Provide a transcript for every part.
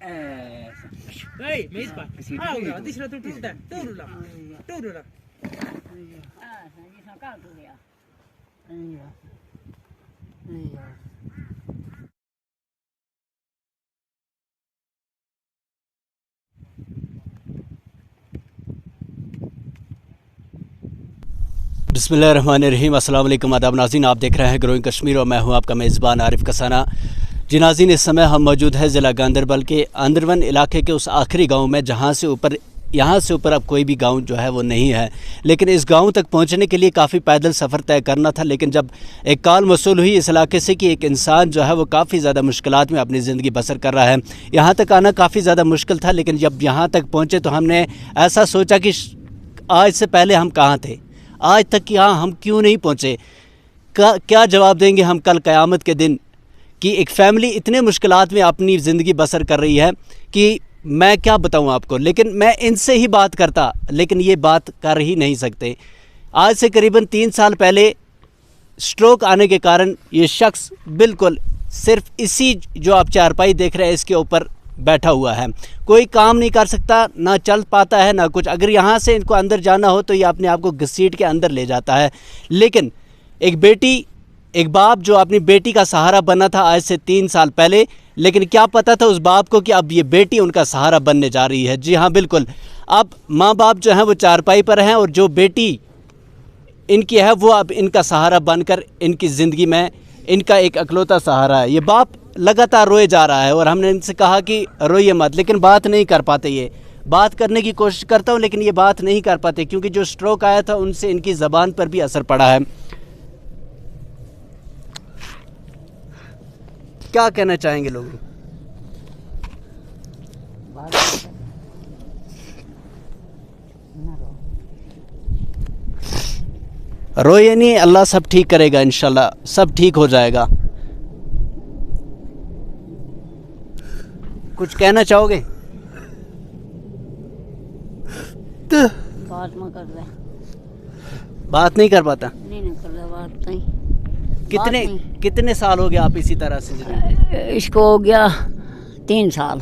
Hei, meispa. Aura, tisra tututa. Turula. Turula. Ini sakal tu dia. Iya. Iya. बिस्मिल्लाहिर्रहमानिर्रहीम, अस्सलाम वालेकुम, आदाब नाज़रीन। आप देख रहे हैं ग्रोइंग कश्मीर और मैं हूं आपका मेज़बान आरिफ कसाना। जी नाज़रीन, इस समय हम मौजूद हैं ज़िला गांदरबल के अंदरवन इलाके के उस आखिरी गांव में जहां से ऊपर यहाँ से ऊपर अब कोई भी गांव जो है वो नहीं है। लेकिन इस गांव तक पहुंचने के लिए काफ़ी पैदल सफ़र तय करना था। लेकिन जब एक कॉल मौसूल हुई इस इलाके से कि एक इंसान जो है वो काफ़ी ज़्यादा मुश्किलात में अपनी ज़िंदगी बसर कर रहा है, यहाँ तक आना काफ़ी ज़्यादा मुश्किल था। लेकिन जब यहाँ तक पहुँचे तो हमने ऐसा सोचा कि आज से पहले हम कहाँ थे, आज तक यहाँ हम क्यों नहीं पहुँचे, क्या जवाब देंगे हम कल क़यामत के दिन कि एक फ़ैमिली इतने मुश्किलात में अपनी ज़िंदगी बसर कर रही है कि मैं क्या बताऊँ आपको। लेकिन मैं इनसे ही बात करता, लेकिन ये बात कर ही नहीं सकते। आज से करीबन 3 साल पहले स्ट्रोक आने के कारण ये शख्स बिल्कुल सिर्फ इसी जो आप चारपाई देख रहे हैं इसके ऊपर बैठा हुआ है। कोई काम नहीं कर सकता, ना चल पाता है ना कुछ। अगर यहाँ से इनको अंदर जाना हो तो ये अपने आप को घसीट के अंदर ले जाता है। लेकिन एक बाप जो अपनी बेटी का सहारा बना था आज से 3 साल पहले, लेकिन क्या पता था उस बाप को कि अब ये बेटी उनका सहारा बनने जा रही है। जी हाँ बिल्कुल, अब माँ बाप जो हैं वो चारपाई पर हैं और जो बेटी इनकी है वो अब इनका सहारा बनकर इनकी ज़िंदगी में इनका एक अकलौता सहारा है। ये बाप लगातार रोए जा रहा है और हमने इनसे कहा कि रोइए मत, लेकिन बात नहीं कर पाते। ये बात करने की कोशिश करता हूँ लेकिन ये बात नहीं कर पाते क्योंकि जो स्ट्रोक आया था उनसे इनकी ज़बान पर भी असर पड़ा है। क्या कहना चाहेंगे लोग? रोइए नहीं, अल्लाह सब ठीक करेगा, इंशाल्लाह सब ठीक हो जाएगा। कुछ कहना चाहोगे? बात मत कर रहा। बात नहीं कर पाता। नहीं कर रहा बात नहीं। कितने साल हो गए आप इसी तरह से? इसको हो गया 3 साल।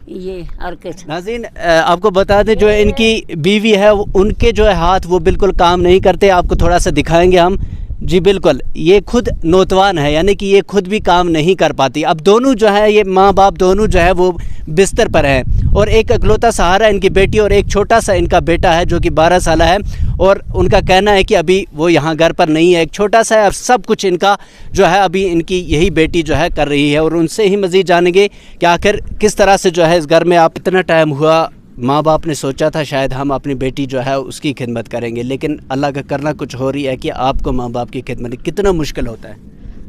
ये हरकत नाज़रीन आपको बता दें जो इनकी बीवी है उनके जो है हाथ वो बिल्कुल काम नहीं करते। आपको थोड़ा सा दिखाएंगे हम। जी बिल्कुल, ये खुद नौतवान है, यानी कि ये खुद भी काम नहीं कर पाती। अब दोनों जो है ये माँ बाप दोनों जो है वो बिस्तर पर हैं और एक अकलौता सहारा इनकी बेटी और एक छोटा सा इनका बेटा है जो कि 12 साल है। और उनका कहना है कि अभी वो यहाँ घर पर नहीं है, एक छोटा सा है और सब कुछ इनका जो है अभी इनकी यही बेटी जो है कर रही है। और उनसे ही मज़ीद जानेंगे कि आखिर किस तरह से जो है इस घर में आप इतना टाइम हुआ। माँ बाप ने सोचा था शायद हम अपनी बेटी जो है उसकी खिदमत करेंगे, लेकिन अल्लाह का करना कुछ हो रही है कि आपको माँ बाप की खिदमत कितना मुश्किल होता है।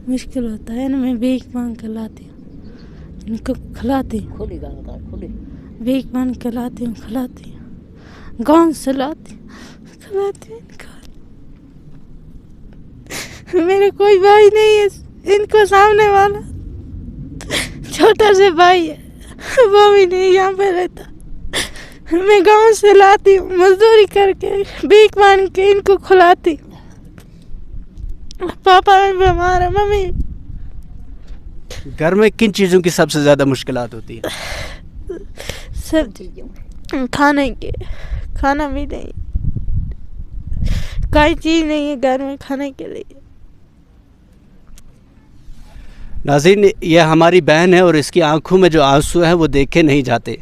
मुश्किल होता है ना, मैं भीख मांग कर लाती हूँ, इनको खिलाती हूँ, खुली गाल का खुली भीख मांग कर लाती हूँ, खिलाती हूँ, गाँव से लाती हूँ, खिलाती हूँ इनको। मेरा कोई भाई नहीं है, इनको सामने वाला छोटा से भाई है, वो भी नहीं यहाँ पे रहता। मैं गांव से लाती हूँ, मजदूरी करके भीख मांग के इनको खिलाती हूँ। पापा बीमार है, मम्मी। घर में किन चीज़ों की सबसे ज़्यादा मुश्किलात होती है? सब चीज़ों, खाने के, खाना भी नहीं, कोई चीज़ नहीं है घर में खाने के लिए। नाज़रीन ये हमारी बहन है और इसकी आंखों में जो आंसू है वो देखे नहीं जाते।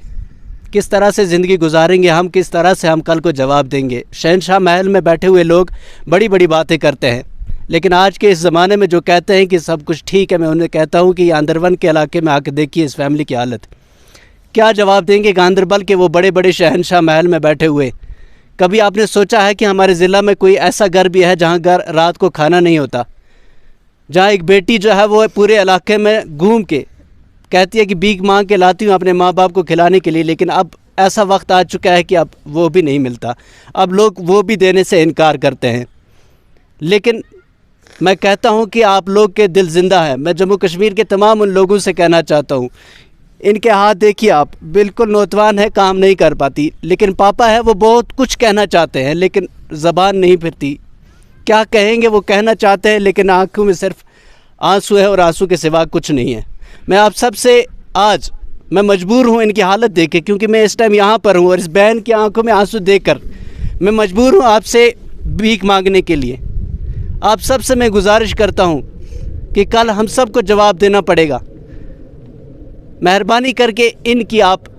किस तरह से ज़िंदगी गुजारेंगे हम, किस तरह से हम कल को जवाब देंगे। शहनशाह महल में बैठे हुए लोग बड़ी बड़ी बातें करते हैं, लेकिन आज के इस ज़माने में जो कहते हैं कि सब कुछ ठीक है, मैं उन्हें कहता हूँ कि गांदरबल के इलाके में आके देखिए इस फैमिली की हालत। क्या जवाब देंगे गांदरबल के वो बड़े बड़े शहनशाह महल में बैठे हुए? कभी आपने सोचा है कि हमारे ज़िला में कोई ऐसा घर भी है जहाँ रात को खाना नहीं होता, जहाँ एक बेटी जो है वो पूरे इलाके में घूम के कहती है कि भीख मांग के लाती हूँ अपने माँ बाप को खिलाने के लिए, लेकिन अब ऐसा वक्त आ चुका है कि अब वो भी नहीं मिलता। अब लोग वो भी देने से इनकार करते हैं। लेकिन मैं कहता हूँ कि आप लोग के दिल ज़िंदा है। मैं जम्मू कश्मीर के तमाम उन लोगों से कहना चाहता हूँ, इनके हाथ देखिए आप, बिल्कुल नौजवान है, काम नहीं कर पाती, लेकिन पापा है वो बहुत कुछ कहना चाहते हैं लेकिन ज़बान नहीं फिरती। क्या कहेंगे वो कहना चाहते हैं लेकिन आँखों में सिर्फ आंसू है और आंसू के सिवा कुछ नहीं है। मैं आप सब से आज मैं मजबूर हूँ इनकी हालत देख के, क्योंकि मैं इस टाइम यहाँ पर हूँ और इस बहन की आंखों में आंसू देखकर मैं मजबूर हूँ आपसे भीख मांगने के लिए। आप सब से मैं गुजारिश करता हूँ कि कल हम सबको जवाब देना पड़ेगा। मेहरबानी करके इनकी आप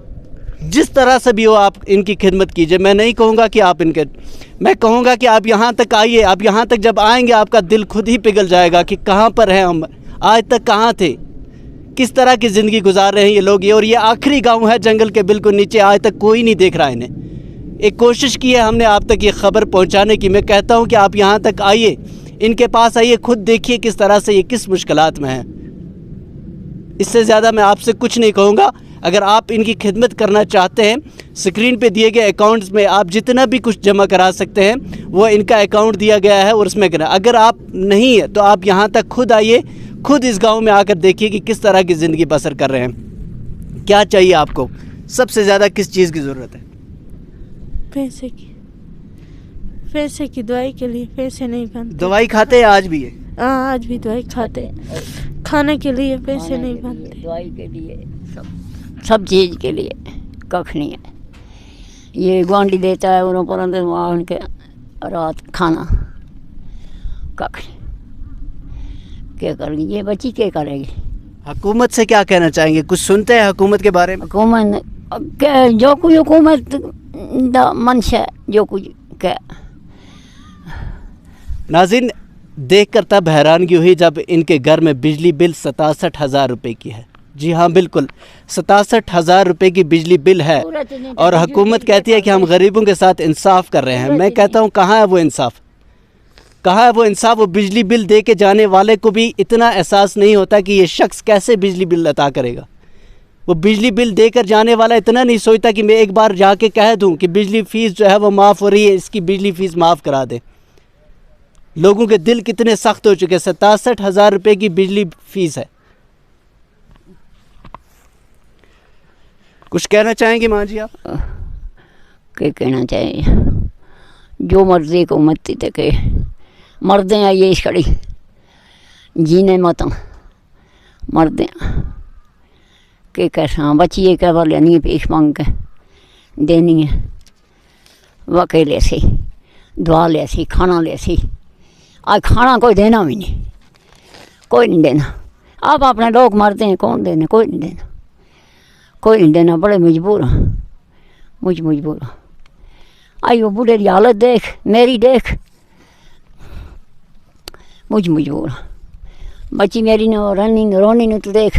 जिस तरह से भी हो आप इनकी खिदमत कीजिए। मैं नहीं कहूँगा कि आप मैं कहूँगा कि आप यहाँ तक आइए। आप यहाँ तक जब आएंगे आपका दिल खुद ही पिघल जाएगा कि कहाँ पर हैं हम, आज तक कहाँ थे, किस तरह की ज़िंदगी गुजार रहे हैं ये लोग। और ये आखिरी गांव है जंगल के बिल्कुल नीचे, आज तक कोई नहीं देख रहा इन्हें। एक कोशिश की है हमने आप तक ये ख़बर पहुँचाने की। मैं कहता हूँ कि आप यहाँ तक आइए, इनके पास आइए, खुद देखिए किस तरह से ये किस मुश्किलात में हैं। इससे ज़्यादा मैं आपसे कुछ नहीं कहूँगा। अगर आप इनकी खिदमत करना चाहते हैं, स्क्रीन पे दिए गए अकाउंट्स में आप जितना भी कुछ जमा करा सकते हैं वो इनका अकाउंट दिया गया है और उसमें करें। अगर आप नहीं है तो आप यहाँ तक खुद आइए, खुद इस गांव में आकर देखिए कि किस तरह की ज़िंदगी बसर कर रहे हैं। क्या चाहिए आपको, सबसे ज़्यादा किस चीज़ की ज़रूरत है? पैसे की दवाई के लिए पैसे नहीं बनते। दवाई खाते हैं आज भी? है हाँ, आज भी दवाई खाते हैं। खाने के लिए पैसे नहीं बनते, दवाई के लिए, सब चीज़ के लिए कख नहीं है। ये गुआंढी देता है उन्होंने पर अंदर वहाँ उनके रात खाना कख नहीं। क्या करेगी ये बच्ची, क्या करेगी? हुकूमत से क्या कहना चाहेंगे, कुछ सुनते हैं हुकूमत के बारे में? हुकूमत क्या, जो कुछ हुकूमत दा मंशा जो कुछ क्या। नाज़रीन, देख कर तब हैरानगी हुई जब इनके घर में बिजली बिल 67,000 रुपये की है। जी हाँ, बिल्कुल 67,000 रुपये की बिजली बिल है और हुकूमत कहती है कि हम गरीबों के साथ इंसाफ कर रहे हैं। मैं कहता हूँ कहाँ है वो इंसाफ, कहाँ है वो इंसाफ? वो बिजली बिल दे के जाने वाले को भी इतना एहसास नहीं होता कि ये शख्स कैसे बिजली बिल अता करेगा। वो बिजली बिल देकर जाने वाला इतना नहीं सोचता कि मैं एक बार जाके कह दूं कि बिजली फ़ीस जो है वो माफ़ हो रही है, इसकी बिजली फ़ीस माफ़ करा दें। लोगों के दिल कितने सख्त हो चुके हैं। 67,000 रुपये की बिजली फ़ीस है। कुछ कहना चाहेंगे माँ जी आप? क्या कहना चाहिए, जो मर्जी को मत तके मर्दे आइए इस खड़ी जीने मत मर्दे के कैसा बचिए क्या वाले नहीं पेश मांग के देनी है। वके ले सी दवा ले सी खाना ले सी, आज खाना कोई देना भी नहीं, कोई नहीं देना। आप अपने लोग मरते हैं, कौन देने? कोई नहीं देना, कोई नहीं देना। बड़े मजबूर हैं, मजबूर हूँ। आई वो बूढ़े की हालत देख, मेरी देख, मजबूर हूँ। बच्ची मेरी ने रोनी ने तो देख,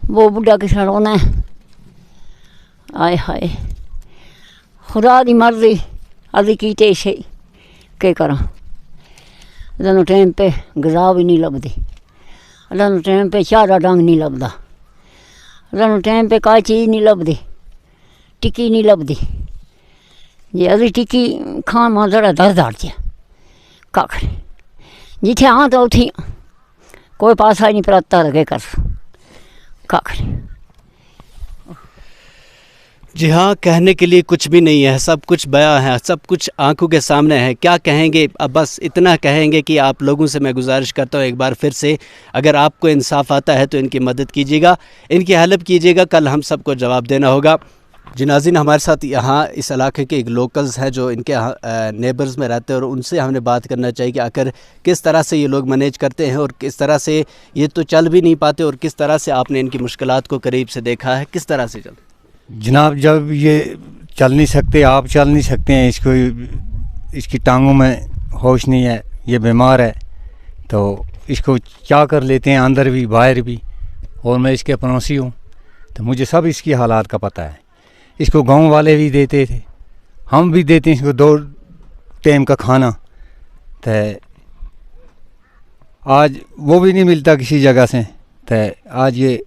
वो बुढ़ा किस तरह रोना है। आए हाय, खुदा दी मर्जी अभी कीते से क्या करा। अल्लाह टाइम पे गज़ा भी नहीं लभदी, अल्लाह टाइम पे चाह का डंग नहीं लभदा, अल्लाह टाइम पे कोई चीज़ नहीं लभदी, टिक्की नहीं लभदी। जे अभी टिक्की खान मां जरा दर्द हट जाए कख नहीं, जिथे हाँ तो उठी कोई पासा ही नहीं पराता लगे कर कख नहीं। जी हाँ, कहने के लिए कुछ भी नहीं है, सब कुछ बयां है, सब कुछ आंखों के सामने है। क्या कहेंगे, अब बस इतना कहेंगे कि आप लोगों से मैं गुजारिश करता हूँ एक बार फिर से, अगर आपको इंसाफ आता है तो इनकी मदद कीजिएगा, इनकी हेल्प कीजिएगा। कल हम सबको जवाब देना होगा। जी नाज़रीन, हमारे साथ यहाँ इस इलाके के एक लोकल्स हैं जो इनके नेबर्स में रहते हैं और उनसे हमने बात करना चाहिए कि आखिर किस तरह से ये लोग मैनेज करते हैं और किस तरह से ये तो चल भी नहीं पाते और किस तरह से आपने इनकी मुश्किलात को करीब से देखा है, किस तरह से चल। जनाब, जब ये चल नहीं सकते, आप चल नहीं सकते हैं, इसकी टांगों में होश नहीं है, ये बीमार है, तो इसको क्या कर लेते हैं अंदर भी बाहर भी। और मैं इसके पड़ोसी हूँ तो मुझे सब इसकी हालात का पता है। इसको गांव वाले भी देते थे, हम भी देते हैं इसको 2 टाइम का खाना, तो आज वो भी नहीं मिलता किसी जगह से। तो आज ये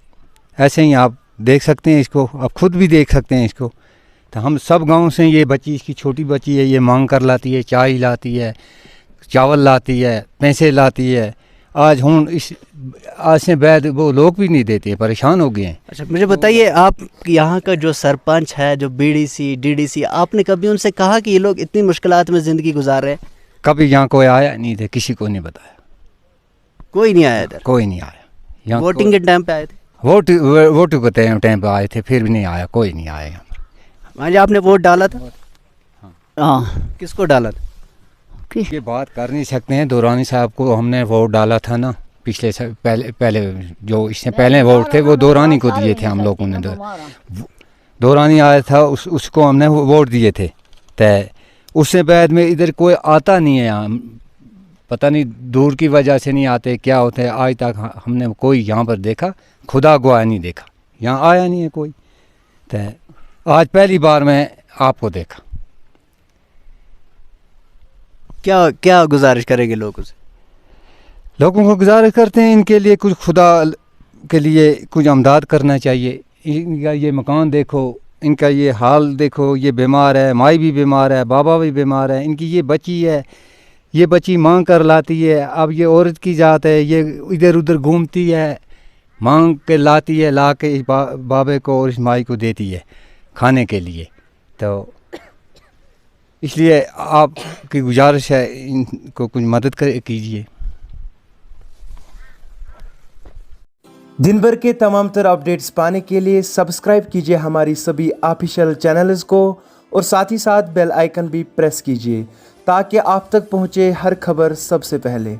ऐसे ही आप देख सकते हैं इसको, आप खुद भी देख सकते हैं इसको। तो हम सब गांव से ये बच्ची, इसकी छोटी बच्ची है, ये मांग कर लाती है, चाय लाती है, चावल लाती है, पैसे लाती है। आज से बाद वो लोग भी नहीं देते, परेशान हो गए हैं। अच्छा, मुझे बताइए, आप यहाँ का जो सरपंच है, जो बीडीसी डीडीसी, आपने कभी उनसे कहा कि ये लोग इतनी मुश्किलात में ज़िंदगी गुजार रहे हैं? कभी यहाँ कोई आया नहीं थे, किसी को नहीं बताया, कोई नहीं आया इधर? कोई नहीं आया। यहाँ वोटिंग के टाइम पे आए थे? वोट को टाइम पे आए थे, फिर भी नहीं आया, कोई नहीं आया यहाँ पर। हाँ जी, आपने वोट डाला था? हाँ किसको डाला था? ये बात कर नहीं सकते हैं। दुरानी साहब को हमने वोट डाला था ना, पिछले पहले जो इससे पहले वोट थे वो दुरानी को दिए थे हम लोगों ने। दुरानी आया था, उसको हमने वोट दिए थे। तो उससे बाद में इधर कोई आता नहीं है यहाँ, पता नहीं दूर की वजह से नहीं आते, क्या होता है। आज तक हमने कोई यहाँ पर देखा, खुदा गवाह नहीं देखा, यहाँ आया नहीं है कोई। तो आज पहली बार मैं आपको देखा। क्या क्या गुजारिश करेंगे लोगों से? लोगों को गुजारिश करते हैं, इनके लिए कुछ खुदा के लिए कुछ अमदाद करना चाहिए। इनका ये मकान देखो, इनका ये हाल देखो, ये बीमार है, माई भी बीमार है, बाबा भी बीमार है, इनकी ये बच्ची है, ये बच्ची मांग कर लाती है। अब ये औरत की जात है, ये इधर उधर घूमती है, मांग के लाती है, ला के इस बाबे को और इस माई को देती है खाने के लिए। तो इसलिए आपकी गुजारिश है, इनको कुछ मदद कीजिए। दिन भर के तमाम तर अपडेट्स पाने के लिए सब्सक्राइब कीजिए हमारी सभी ऑफिशियल चैनल्स को और साथ ही साथ बेल आइकन भी प्रेस कीजिए ताकि आप तक पहुंचे हर खबर सबसे पहले।